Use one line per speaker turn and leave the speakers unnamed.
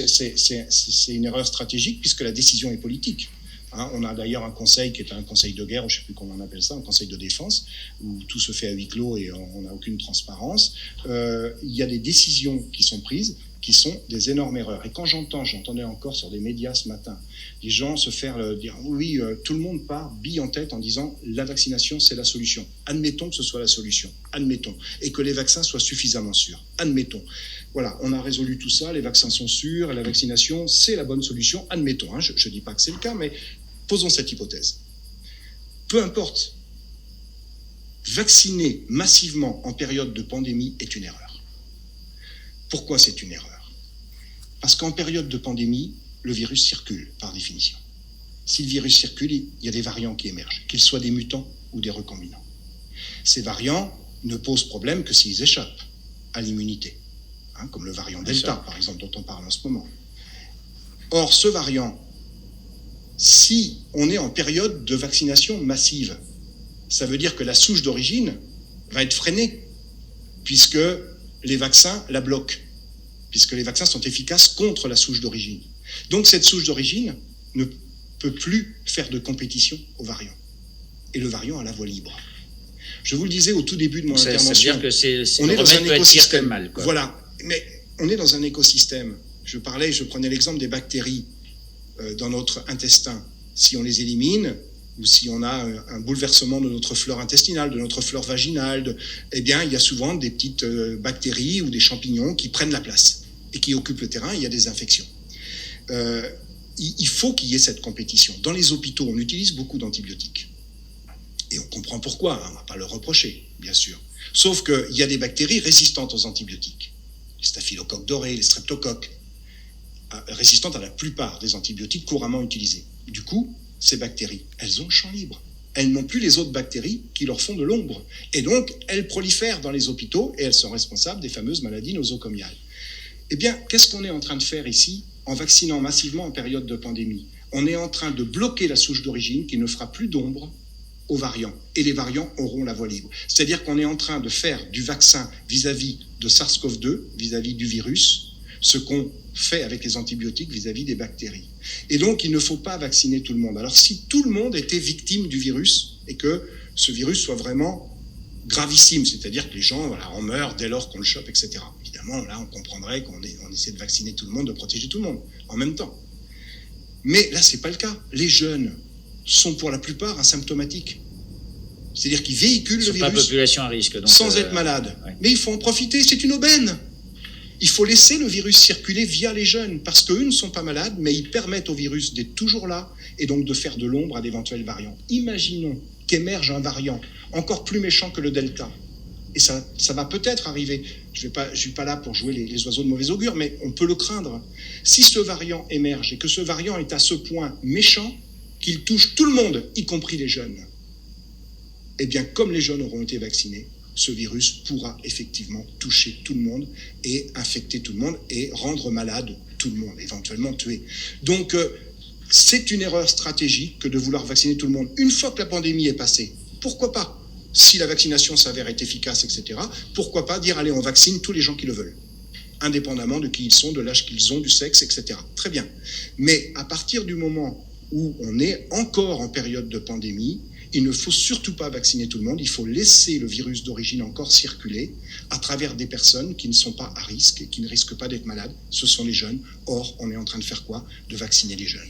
c'est une erreur stratégique puisque la décision est politique. On a d'ailleurs un conseil qui est un conseil de guerre, ou je ne sais plus comment on appelle ça, un conseil de défense, où tout se fait à huis clos et on n'a aucune transparence. Il y a des décisions qui sont prises qui sont des énormes erreurs. Et quand j'entendais encore sur des médias ce matin, les gens se faire dire oui, tout le monde part bille en tête en disant la vaccination c'est la solution. Admettons que ce soit la solution, admettons, et que les vaccins soient suffisamment sûrs, admettons. Voilà, on a résolu tout ça, les vaccins sont sûrs, la vaccination c'est la bonne solution, admettons. Je ne dis pas que c'est le cas, mais posons cette hypothèse. Peu importe, vacciner massivement en période de pandémie est une erreur. Pourquoi c'est une erreur? Parce qu'en période de pandémie, le virus circule, par définition. Si le virus circule, il y a des variants qui émergent, qu'ils soient des mutants ou des recombinants. Ces variants ne posent problème que s'ils échappent à l'immunité, comme le variant Delta, par exemple, dont on parle en ce moment. Or, ce variant, si on est en période de vaccination massive, ça veut dire que la souche d'origine va être freinée, puisque les vaccins la bloquent, puisque les vaccins sont efficaces contre la souche d'origine. Donc cette souche d'origine ne peut plus faire de compétition au variant. Et le variant a la voie libre. Je vous le disais au tout début de mon intervention.
Ça veut dire que on est dans un écosystème. Mal, quoi.
Voilà, mais on est dans un écosystème. Je prenais l'exemple des bactéries dans notre intestin. Si on les élimine, ou si on a un bouleversement de notre flore intestinale, de notre flore vaginale, eh bien, il y a souvent des petites bactéries ou des champignons qui prennent la place et qui occupent le terrain, et il y a des infections. Il faut qu'il y ait cette compétition. Dans les hôpitaux, on utilise beaucoup d'antibiotiques. Et on comprend pourquoi, on ne va pas le reprocher, bien sûr. Sauf qu'il y a des bactéries résistantes aux antibiotiques. Les staphylocoques dorés, les streptocoques, résistantes à la plupart des antibiotiques couramment utilisés. Du coup, ces bactéries, elles ont le champ libre. Elles n'ont plus les autres bactéries qui leur font de l'ombre. Et donc, elles prolifèrent dans les hôpitaux et elles sont responsables des fameuses maladies nosocomiales. Eh bien, qu'est-ce qu'on est en train de faire ici en vaccinant massivement en période de pandémie? On est en train de bloquer la souche d'origine qui ne fera plus d'ombre aux variants. Et les variants auront la voie libre. C'est-à-dire qu'on est en train de faire du vaccin vis-à-vis de SARS-CoV-2, vis-à-vis du virus, ce qu'on fait avec les antibiotiques vis-à-vis des bactéries. Et donc, il ne faut pas vacciner tout le monde. Alors, si tout le monde était victime du virus et que ce virus soit vraiment gravissime, c'est-à-dire que les gens en meurent dès lors qu'on le chope, etc. Évidemment, là, on comprendrait qu'on essaie de vacciner tout le monde, de protéger tout le monde en même temps. Mais là, c'est pas le cas. Les jeunes sont pour la plupart asymptomatiques. C'est-à-dire qu'ils véhiculent le virus
pas population à risque, donc,
sans être malades. Ouais. Mais il faut en profiter, c'est une aubaine. Il faut laisser le virus circuler via les jeunes, parce qu'eux ne sont pas malades, mais ils permettent au virus d'être toujours là, et donc de faire de l'ombre à d'éventuels variants. Imaginons qu'émerge un variant encore plus méchant que le Delta. Et ça va peut-être arriver. Je ne suis pas là pour jouer les oiseaux de mauvais augure, mais on peut le craindre. Si ce variant émerge, et que ce variant est à ce point méchant qu'il touche tout le monde, y compris les jeunes, eh bien, comme les jeunes auront été vaccinés, ce virus pourra effectivement toucher tout le monde et infecter tout le monde et rendre malade tout le monde, éventuellement tuer. Donc, c'est une erreur stratégique que de vouloir vacciner tout le monde. Une fois que la pandémie est passée, pourquoi pas? Si la vaccination s'avère être efficace, etc., pourquoi pas dire, allez, on vaccine tous les gens qui le veulent, indépendamment de qui ils sont, de l'âge qu'ils ont, du sexe, etc. Très bien. Mais à partir du moment où on est encore en période de pandémie, il ne faut surtout pas vacciner tout le monde, il faut laisser le virus d'origine encore circuler à travers des personnes qui ne sont pas à risque et qui ne risquent pas d'être malades, ce sont les jeunes. Or, on est en train de faire quoi? De vacciner les jeunes.